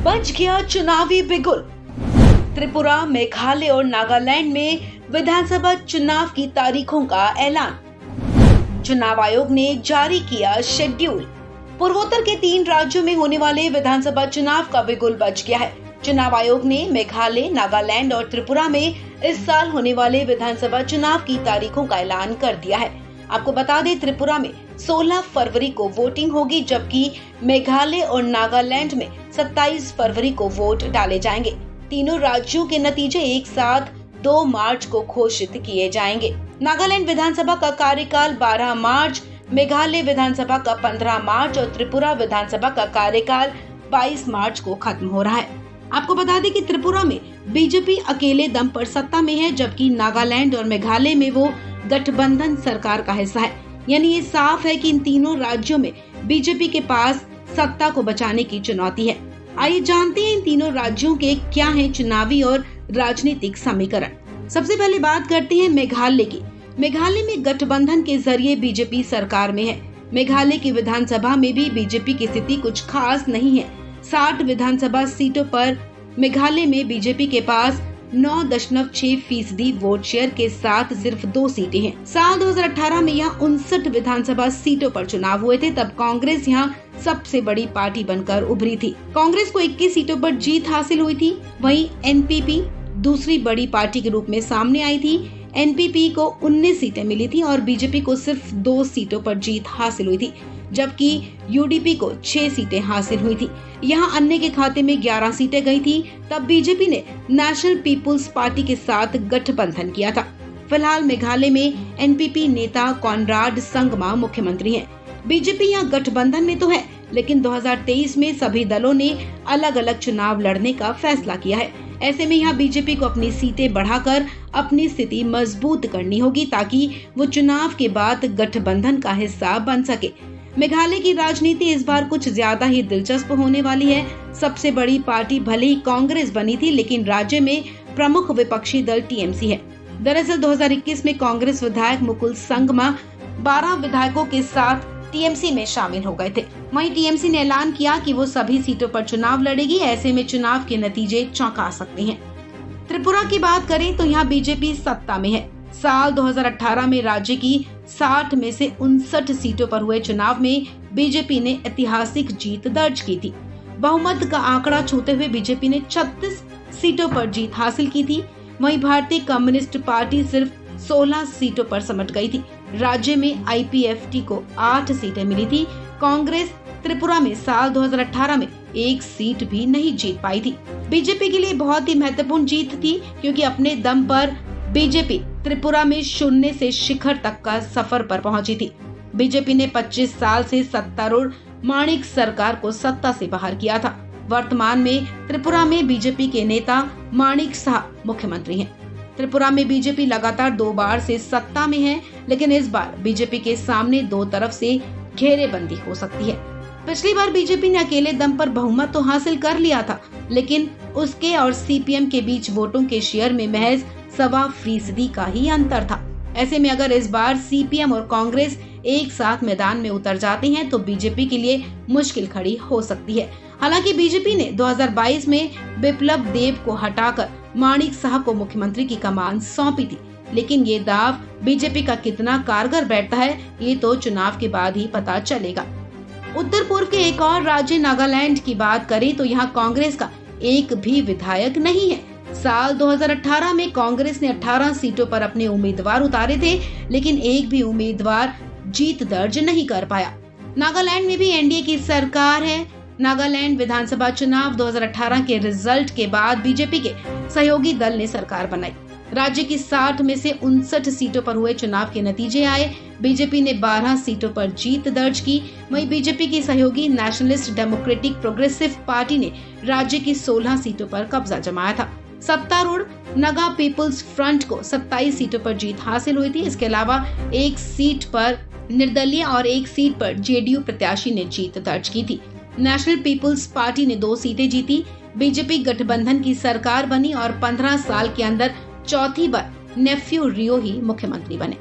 बज गया चुनावी बिगुल। त्रिपुरा, मेघालय और नागालैंड में विधानसभा चुनाव की तारीखों का ऐलान। चुनाव आयोग ने जारी किया शेड्यूल। पूर्वोत्तर के 3 राज्यों में होने वाले विधानसभा चुनाव का बिगुल बज गया है। चुनाव आयोग ने मेघालय, नागालैंड और त्रिपुरा में इस साल होने वाले विधानसभा चुनाव की तारीखों का ऐलान कर दिया है। आपको बता दें, त्रिपुरा में 16 फरवरी को वोटिंग होगी, जबकि मेघालय और नागालैंड में 27 फरवरी को वोट डाले जाएंगे। तीनों राज्यों के नतीजे एक साथ 2 मार्च को घोषित किए जाएंगे। नागालैंड विधानसभा का कार्यकाल 12 मार्च, मेघालय विधानसभा का 15 मार्च और त्रिपुरा विधानसभा का कार्यकाल 22 मार्च को खत्म हो रहा है। आपको बता दें कि त्रिपुरा में बीजेपी अकेले दम पर सत्ता में है, जबकि नागालैंड और मेघालय में वो गठबंधन सरकार का हिस्सा है। यानी ये साफ है कि इन तीनों राज्यों में बीजेपी के पास सत्ता को बचाने की चुनौती है। आइए जानते हैं इन तीनों राज्यों के क्या हैं चुनावी और राजनीतिक समीकरण। सबसे पहले बात करते हैं मेघालय की। मेघालय में गठबंधन के जरिए बीजेपी सरकार में है। मेघालय की विधानसभा में भी बीजेपी की स्थिति कुछ खास नहीं है। 60 विधानसभा सीटों पर मेघालय में बीजेपी के पास 9.6% वोट शेयर के साथ सिर्फ 2 सीटें हैं। साल 2018 में यहाँ 59 विधानसभा सीटों पर चुनाव हुए थे। तब कांग्रेस यहाँ सबसे बड़ी पार्टी बनकर उभरी थी। कांग्रेस को 21 सीटों पर जीत हासिल हुई थी। वहीं एनपीपी दूसरी बड़ी पार्टी के रूप में सामने आई थी। एनपीपी को 19 सीटें मिली थी और बीजेपी को सिर्फ 2 सीटों पर जीत हासिल हुई थी, जबकि यूडीपी को 6 सीटें हासिल हुई थी। यहाँ अन्य के खाते में 11 सीटें गई थी। तब बीजेपी ने नेशनल पीपुल्स पार्टी के साथ गठबंधन किया था। फिलहाल मेघालय में एनपीपी नेता कॉनराड संगमा मुख्यमंत्री हैं। बीजेपी यहाँ गठबंधन में तो है, लेकिन 2023 में सभी दलों ने अलग अलग चुनाव लड़ने का फैसला किया है। ऐसे में यहाँ बीजेपी को अपनी सीटें बढ़ाकर अपनी स्थिति मजबूत करनी होगी, ताकि वो चुनाव के बाद गठबंधन का हिस्सा बन सके। मेघालय की राजनीति इस बार कुछ ज्यादा ही दिलचस्प होने वाली है। सबसे बड़ी पार्टी भले ही कांग्रेस बनी थी, लेकिन राज्य में प्रमुख विपक्षी दल टीएमसी है। दरअसल 2021 में कांग्रेस विधायक मुकुल संगमा 12 विधायकों के साथ टीएमसी में शामिल हो गए थे। वहीं टीएमसी ने ऐलान किया कि वो सभी सीटों पर चुनाव लड़ेगी। ऐसे में चुनाव के नतीजे चौंका सकते हैं। त्रिपुरा की बात करें तो यहाँ बीजेपी सत्ता में है। साल 2018 में राज्य की 60 में से 59 सीटों पर हुए चुनाव में बीजेपी ने ऐतिहासिक जीत दर्ज की थी। बहुमत का आंकड़ा छूते हुए बीजेपी ने 36 सीटों पर जीत हासिल की थी। वहीं भारतीय कम्युनिस्ट पार्टी सिर्फ 16 सीटों पर सिमट गई थी। राज्य में आईपीएफटी को 8 सीटें मिली थी। कांग्रेस त्रिपुरा में साल 2018 में 1 सीट भी नहीं जीत पाई थी। बीजेपी के लिए बहुत ही महत्वपूर्ण जीत थी, क्योंकि अपने दम पर बीजेपी त्रिपुरा में शून्य से शिखर तक का सफर पर पहुंची थी। बीजेपी ने 25 साल से सत्तारूढ़ माणिक सरकार को सत्ता से बाहर किया था। वर्तमान में त्रिपुरा में बीजेपी के नेता माणिक साह मुख्यमंत्री हैं। त्रिपुरा में बीजेपी लगातार 2 बार से सत्ता में है, लेकिन इस बार बीजेपी के सामने 2 तरफ से घेरेबंदी हो सकती है। पिछली बार बीजेपी ने अकेले दम पर बहुमत तो हासिल कर लिया था, लेकिन उसके और सीपीएम के बीच वोटों के शेयर में महज 1.25% का ही अंतर था। ऐसे में अगर इस बार सीपीएम और कांग्रेस एक साथ मैदान में उतर जाते हैं तो बीजेपी के लिए मुश्किल खड़ी हो सकती है। हालांकि बीजेपी ने 2022 में बिप्लब देब को हटाकर माणिक साह को मुख्यमंत्री की कमान सौंपी थी, लेकिन ये दाव बीजेपी का कितना कारगर बैठता है, ये तो चुनाव के बाद ही पता चलेगा। उत्तर पूर्व के एक और राज्य नागालैंड की बात करें तो यहाँ कांग्रेस का एक भी विधायक नहीं है। साल 2018 में कांग्रेस ने 18 सीटों पर अपने उम्मीदवार उतारे थे, लेकिन एक भी उम्मीदवार जीत दर्ज नहीं कर पाया। नागालैंड में भी एनडीए की सरकार है। नागालैंड विधानसभा चुनाव 2018 के रिजल्ट के बाद बीजेपी के सहयोगी दल ने सरकार बनाई। राज्य की 60 में से 59 सीटों पर हुए चुनाव के नतीजे आए। बीजेपी ने 12 सीटों पर जीत दर्ज की। वहीं बीजेपी की सहयोगी नेशनलिस्ट डेमोक्रेटिक प्रोग्रेसिव पार्टी ने राज्य की 16 सीटों पर कब्जा जमाया था। सत्तारूढ़ नगा पीपुल्स फ्रंट को 27 सीटों पर जीत हासिल हुई थी। इसके अलावा 1 सीट पर निर्दलीय और 1 सीट पर जेडीयू प्रत्याशी ने जीत दर्ज की थी। नेशनल पीपुल्स पार्टी ने 2 सीटें जीती। बीजेपी गठबंधन की सरकार बनी और 15 साल के अंदर चौथी बार नेफ्यू रियो ही मुख्यमंत्री बने।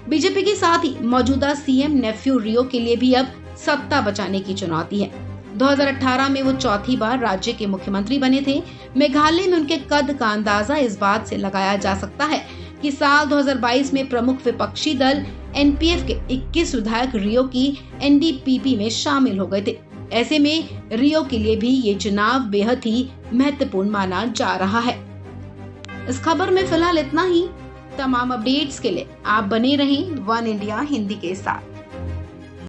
बीजेपी के साथ ही मौजूदा सीएम नेफ्यू रियो के लिए भी अब सत्ता बचाने की चुनौती है। 2018 में वो चौथी बार राज्य के मुख्यमंत्री बने थे। मेघालय में उनके कद का अंदाजा इस बात से लगाया जा सकता है कि साल 2022 में प्रमुख विपक्षी दल एनपीएफ के 21 विधायक रियो की एनडीपीपी में शामिल हो गए थे। ऐसे में रियो के लिए भी ये चुनाव बेहद ही महत्वपूर्ण माना जा रहा है। इस खबर में फिलहाल इतना ही। तमाम अपडेट्स के लिए आप बने रहें वन इंडिया हिंदी के साथ।